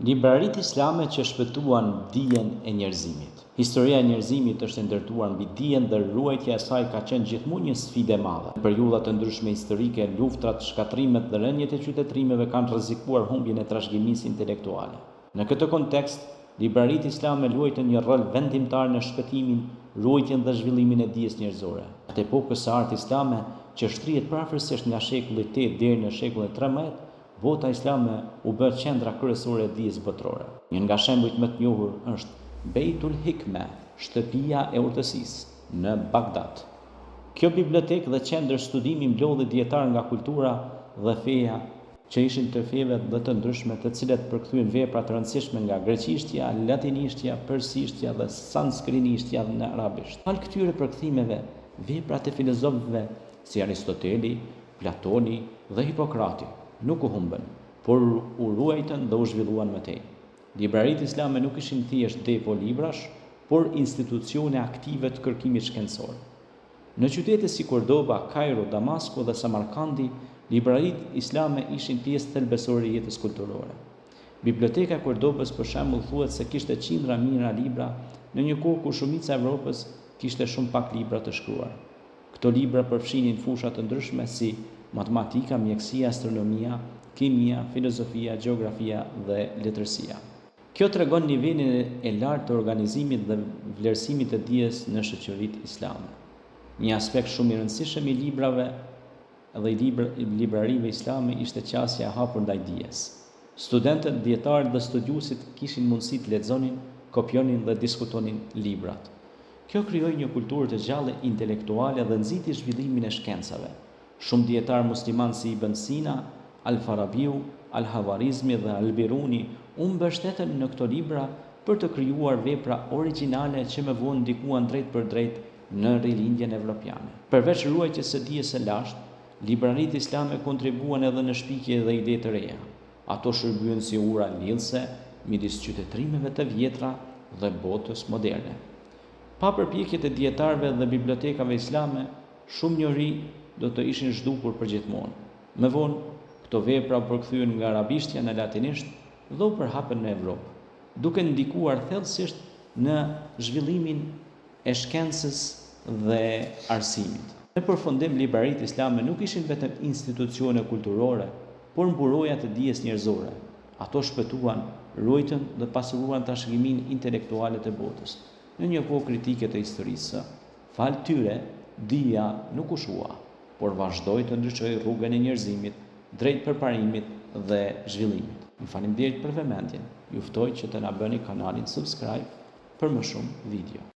Libraritë islame që shpëtuan dijen e njerëzimit. Historia e njerëzimit është e ndërtuar mbi dijen dhe ruajtja e saj ka qenë gjithmonë një sfidë e madhe. Në periudha të ndryshme historike, luftrat, shkatrimet dhe rënjet e qytetërimeve kanë rrezikuar humbjen e trashëgimisë intelektuale. Në këtë kontekst, libraritë islame luajtën një rol vendimtar në shpëtimin, ruajtjen dhe zhvillimin e dijes njerëzore. Atë epokës së artë islame, që shtrihet prafërsisht nga shekulli 8 deri në shekullin 13, bota islame u bë qendra kryesore e dijes botërore. Një nga shembujt më të njohur është Beitul Hikme, shtëpia e urtësisë, në Bagdad. Kjo bibliotekë dhe qendër studimi mblodhi dietar nga kultura dhe feja që ishin të feve dhe të ndryshme, të cilat përkthyen vepra të rëndësishme nga greqishtja, latinishtja, persishtja dhe sanskrinishtja në arabisht. Pas këtyre përkthimeve, veprat e filozofëve si Aristoteli, Platoni dhe Hipokrati nuk u humbën, por u ruajtën dhe u zhvilluan më tej. Libraritë islame nuk ishin thjesht depo librash, por institucione aktive të kërkimit shkencor. Në qytete si Kordoba, Kairo, Damasku dhe Samarkandi, libraritë islame ishin pjesë thelbësore e jetës kulturore. Biblioteka e Kordobës për shembull thuhet se kishte qindra mijëra libra në një kohë ku shumica e Evropës kishte shumë pak libra të shkruar. Këto libra përfshinin fusha të ndryshme si matematika, mjekësia, astronomia, kimia, filozofia, gjeografia dhe letërsia. Kjo tregon nivelin e lartë të organizimit dhe vlerësimit të dijes në shoqëritë islame. Një aspekt shumë i rëndësishëm i librave dhe i librarive islame ishte qasja e hapur ndaj dijes. Studentët, dietarët dhe studiuesit kishin mundësi të lexonin, kopjonin dhe diskutonin librat. Kjo krijoi një kulturë të gjallë intelektuale dhe nxiti zhvillimin e shkencave. Shumë dietarë muslimanë si Ibn Sina, Al-Farabiu, Al-Havarizmi dhe Al-Biruni u mbështetën në këto libra për të krijuar vepra origjinale që më vonë ndikuan drejt për drejt në rilindjen evropiane. Përveç ruajtjes së dijes së lashtë, libraritë islame kontribuan edhe në shpikje dhe ide të reja. Ato shërbyen si ura lidhëse midis qytetërimeve të vjetra dhe botës moderne. Pa përpjekjet e dietarëve dhe bibliotekave islame, shumë njohuri do të ishin zhdukur përgjithmonë. Më vonë, këto vepra u përkthyen nga arabishtja në latinisht dhe u përhapën në Evropë, duke ndikuar thellësisht në zhvillimin e shkencës dhe arsimit. Në përfundim, libraritë islame nuk ishin vetëm institucione kulturore, por mburoja të dijes njerëzore. Ato shpëtuan, ruajtën dhe pasuruan trashëgiminë intelektuale të botës. Në një kohë kritike të historisë, fal tyre, dija nuk u shua, por vazhdoi të ndryshojë rrugën e njerëzimit drejt përparimit dhe zhvillimit. Ju faleminderit për vëmendjen. Ju ftoj që të na bëni kanalin subscribe për më shumë video.